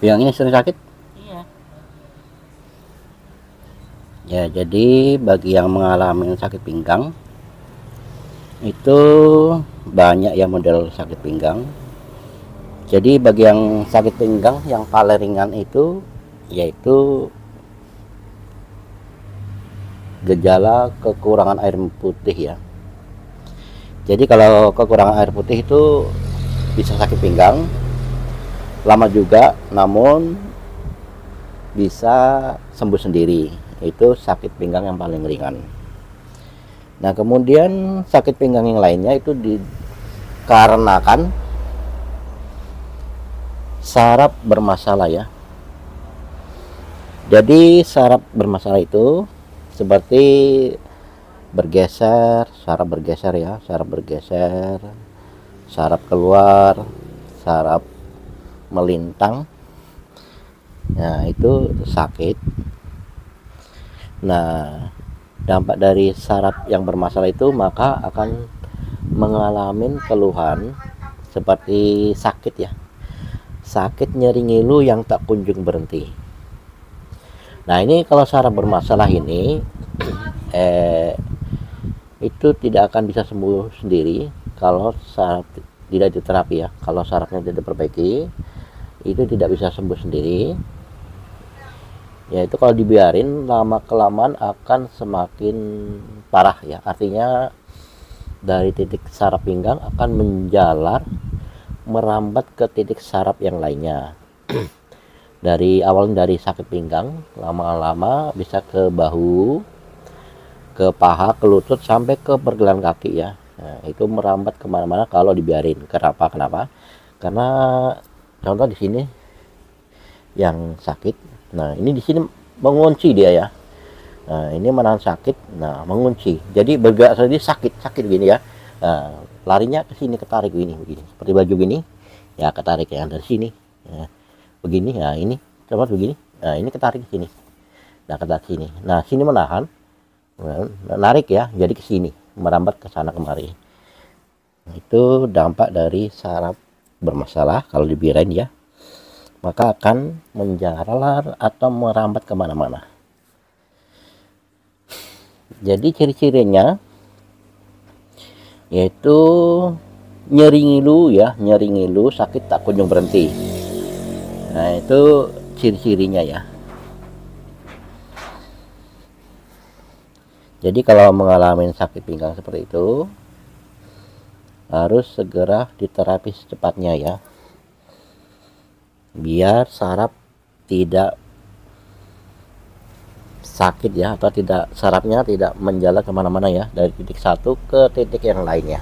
Yang ini sering sakit? Iya. Ya, jadi bagi yang mengalami sakit pinggang itu banyak ya model sakit pinggang. Jadi bagi yang sakit pinggang yang paling ringan itu yaitu gejala kekurangan air putih ya. Jadi kalau kekurangan air putih itu bisa sakit pinggang, lama juga, namun bisa sembuh sendiri. Itu sakit pinggang yang paling ringan. Nah, kemudian sakit pinggang yang lainnya itu dikarenakan saraf bermasalah ya. Jadi saraf bermasalah itu seperti bergeser, saraf bergeser ya, saraf bergeser, saraf keluar, saraf melintang. Nah, itu sakit. Nah, dampak dari saraf yang bermasalah itu maka akan mengalami keluhan seperti sakit ya. Sakit nyeri ngilu yang tak kunjung berhenti. Nah, ini kalau saraf bermasalah ini itu tidak akan bisa sembuh sendiri kalau saraf tidak diterapi ya. Kalau sarafnya tidak diperbaiki, itu tidak bisa sembuh sendiri. Yaitu kalau dibiarin lama kelamaan akan semakin parah ya. Artinya dari titik saraf pinggang akan menjalar merambat ke titik saraf yang lainnya. Dari awalnya dari sakit pinggang, lama-lama bisa ke bahu, ke paha, ke lutut, sampai ke pergelangan kaki ya. Nah, itu merambat kemana-mana kalau dibiarin. Kenapa? Karena contoh di sini yang sakit. Nah, ini di sini mengunci dia ya. Nah, ini menahan sakit. Nah, mengunci. Jadi bergerak sendiri sakit gini ya. Nah, larinya ke sini, ketarik begini. Seperti baju gini. Ya, ketarik yang dari sini. Ya, begini. Nah, ini coba begini. Nah, ini ketarik ke sini. Nah, ketarik sini. Nah, sini menahan. Nah, narik ya. Jadi ke sini, merambat ke sana kemari. Nah, itu dampak dari saraf bermasalah kalau dibiarin ya. Maka akan menjalar atau merambat kemana-mana. Jadi ciri-cirinya yaitu nyeri ngilu ya, nyeri ngilu, sakit tak kunjung berhenti. Nah, itu ciri-cirinya ya. Jadi kalau mengalami sakit pinggang seperti itu harus segera diterapi secepatnya ya, biar saraf tidak sakit ya, atau tidak, sarafnya tidak menjalar kemana-mana ya, dari titik satu ke titik yang lainnya.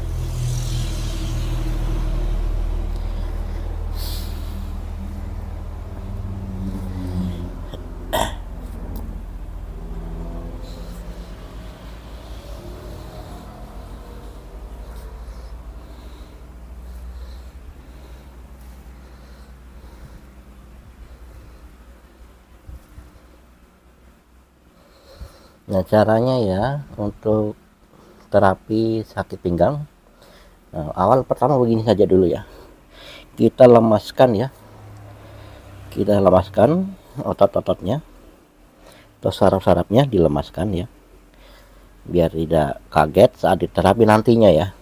Nah, caranya ya untuk terapi sakit pinggang, nah, awal pertama begini saja dulu ya, kita lemaskan ya, kita lemaskan otot-ototnya atau saraf-sarafnya, dilemaskan ya, biar tidak kaget saat diterapi nantinya ya,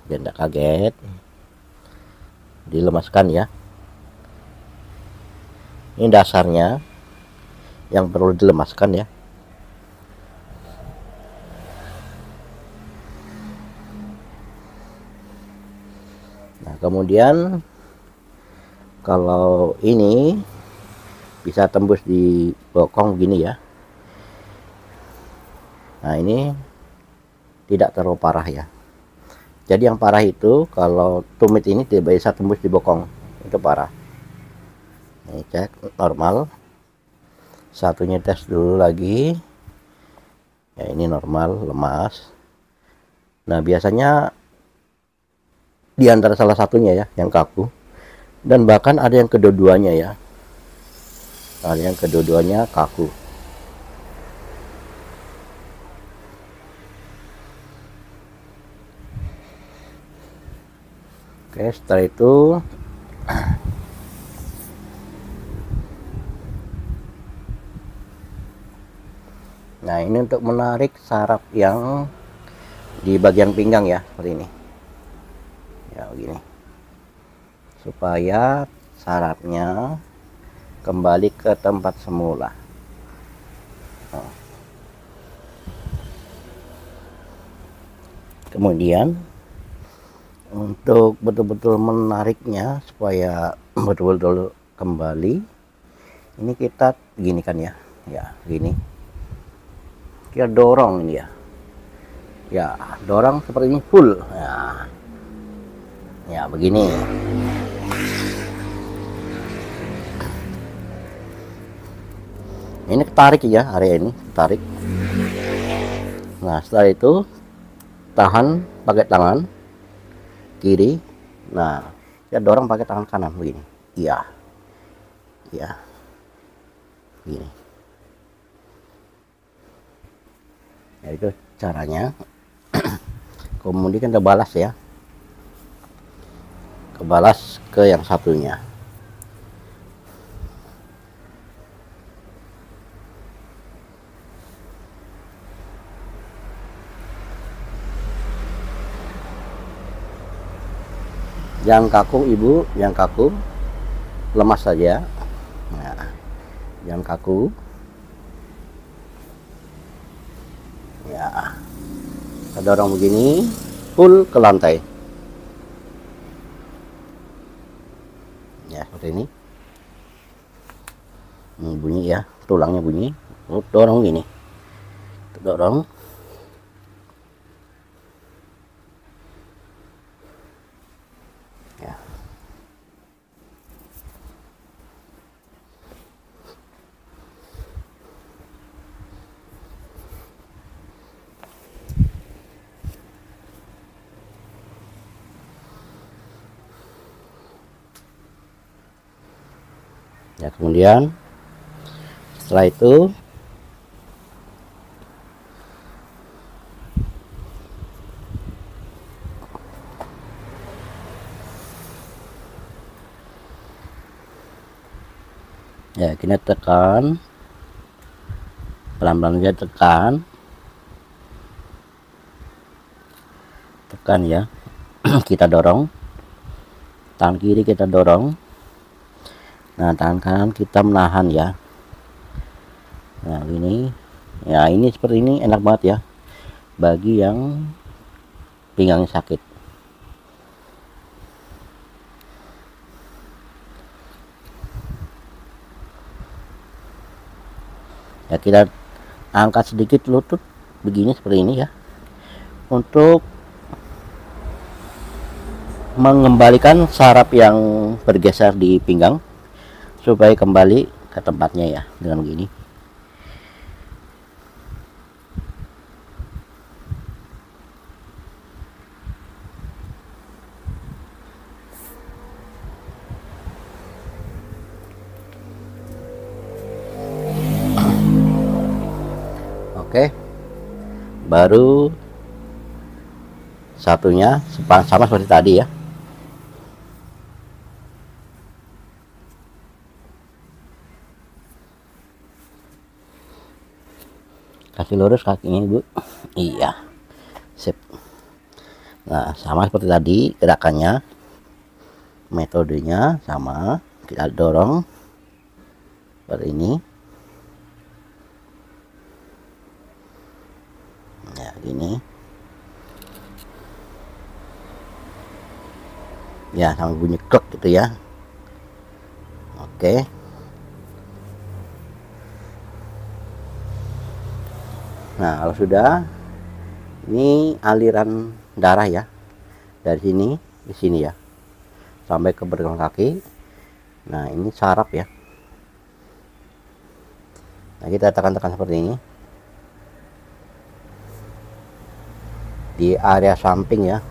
biar tidak kaget, dilemaskan ya. Ini dasarnya yang perlu dilemaskan ya. Nah, kemudian kalau ini bisa tembus di bokong gini ya. Nah, ini tidak terlalu parah ya. Jadi yang parah itu kalau tumit ini tidak bisa tembus di bokong, itu parah. Ini cek normal. Satunya tes dulu lagi. Ya, ini normal, lemas. Nah, biasanya di antara salah satunya ya yang kaku, dan bahkan ada yang kedua-duanya ya. Ada yang kedua-duanya kaku. Oke, setelah itu Nah, ini untuk menarik saraf yang di bagian pinggang ya, seperti ini. Ya, begini. Supaya sarafnya kembali ke tempat semula. Nah. Kemudian untuk betul-betul menariknya supaya betul-betul kembali, ini kita gini kan ya, gini. Kita dorong ini ya, dorong seperti ini full. Ya begini. Ini tarik ya, area ini tarik. Nah, setelah itu tahan pakai tangan kiri. Nah, ya dorong pakai tangan kanan begini. Iya, gini. Ya, itu caranya. Kemudian kita balas ya, kebalas ke yang satunya. Yang kaku ibu, yang kaku lemas saja. Nah, yang kaku ya, kita dorong begini full ke lantai ya, seperti ini. Bunyi ya, tulangnya bunyi. Dorong gini, dorong. Ya. Ya, kemudian setelah itu ya, kita tekan pelan-pelan aja, tekan ya. Kita dorong tangan kiri, kita dorong. Nah, tangan kanan kita menahan ya. Nah, ini ya, ini seperti ini enak banget ya bagi yang pinggangnya sakit. Ya, kita angkat sedikit lutut begini, seperti ini ya, untuk mengembalikan saraf yang bergeser di pinggang supaya kembali ke tempatnya ya, dengan begini. Oke, baru satunya sama seperti tadi ya. Kasih lurus kakinya ibu. Iya, sip. Nah, sama seperti tadi gerakannya, metodenya sama. Kita dorong seperti ini ya, gini ya, sampai bunyi klek gitu ya. Oke. Nah, kalau sudah, ini aliran darah ya, dari sini ke sini ya, sampai ke pergelangan kaki. Nah, ini saraf ya. Nah, kita tekan-tekan seperti ini di area samping ya.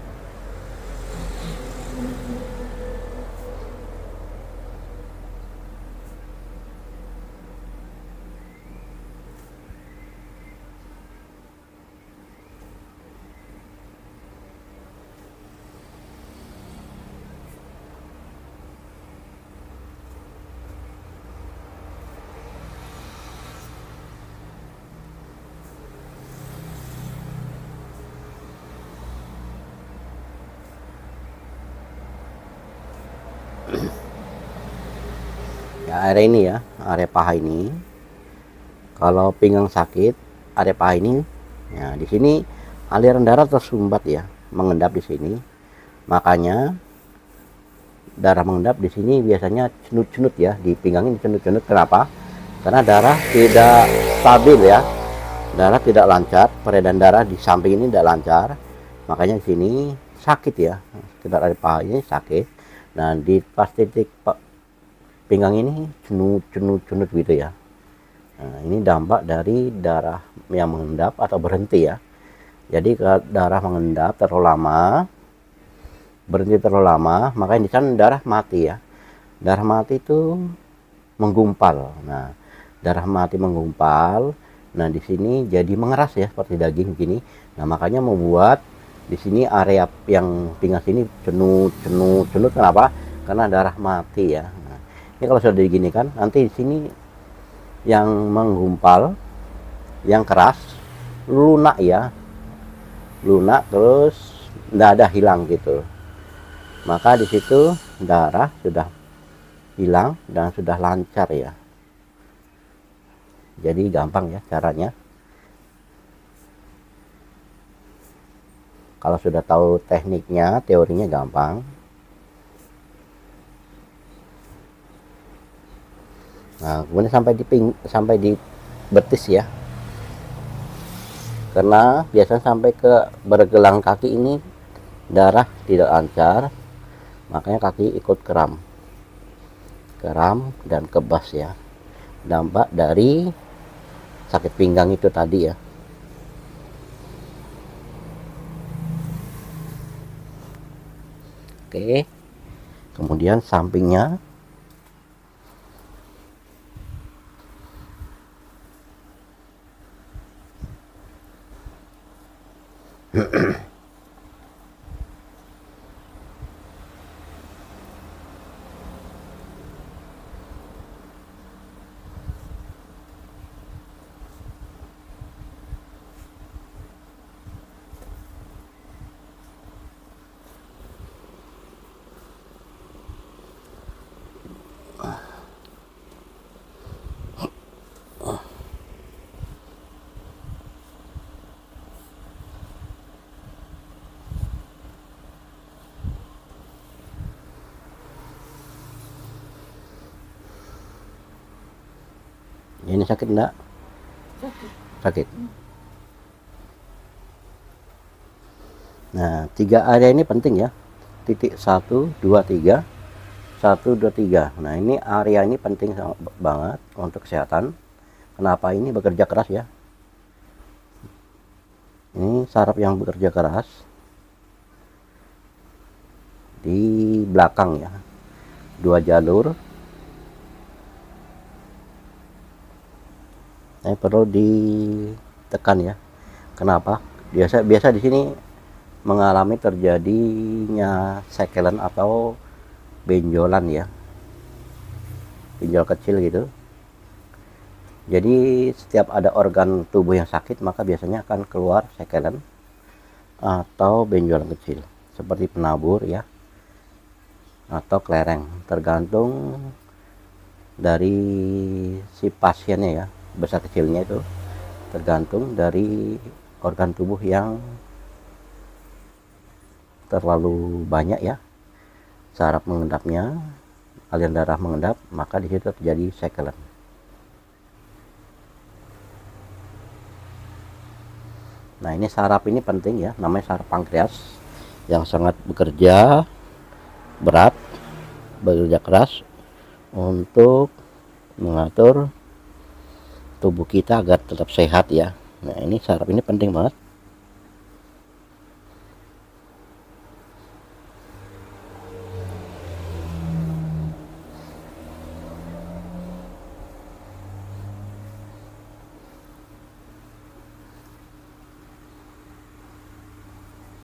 Ya, area ini ya, area paha ini. Kalau pinggang sakit, area paha ini, ya di sini aliran darah tersumbat ya, mengendap di sini. Makanya darah mengendap di sini biasanya cenut-cenut ya, di pinggang ini cenut-cenut. Kenapa? Karena darah tidak stabil ya, darah tidak lancar, peredaran darah di samping ini tidak lancar. Makanya di sini sakit ya, sekitar area paha ini sakit. Nah, di pas titik pinggang ini cenut gitu ya. Nah, ini dampak dari darah yang mengendap atau berhenti ya. Jadi kalau darah mengendap terlalu lama, berhenti terlalu lama, makanya di sana darah mati ya. Darah mati itu menggumpal. Nah, darah mati menggumpal. Nah, di sini jadi mengeras ya, seperti daging gini. Nah, makanya membuat di sini area yang pinggang sini cenut. Kenapa? Karena darah mati ya. Nah, ini kalau sudah diginikan, nanti di sini yang menggumpal, yang keras, lunak ya, lunak terus tidak ada hilang gitu. Maka di situ darah sudah hilang dan sudah lancar ya. Jadi gampang ya caranya. Kalau sudah tahu tekniknya, teorinya gampang. Nah, kemudian sampai di betis ya. Karena biasanya sampai ke bergelang kaki ini darah tidak lancar, makanya kaki ikut kram dan kebas ya. Dampak dari sakit pinggang itu tadi ya. Oke, kemudian sampingnya ini sakit enggak? Sakit. Nah, 3 area ini penting ya. Titik 1, 2, 3. 1, 2, 3. Nah, ini area ini penting banget untuk kesehatan. Kenapa? Ini bekerja keras ya. Ini saraf yang bekerja keras di belakang ya. 2 jalur. Ini perlu ditekan ya. Kenapa? Biasa di sini mengalami terjadinya sekelan atau benjolan ya, benjol kecil gitu. Jadi setiap ada organ tubuh yang sakit, maka biasanya akan keluar sekelan atau benjolan kecil seperti penabur ya, atau kelereng, tergantung dari si pasiennya ya, besar kecilnya itu tergantung dari organ tubuh yang terlalu banyak ya, saraf mengendapnya, aliran darah mengendap, maka di situ terjadi sekelan. Nah, ini saraf ini penting ya, namanya saraf pankreas yang sangat bekerja berat, bekerja keras untuk mengatur tubuh kita agar tetap sehat ya. Nah, ini saraf ini penting banget.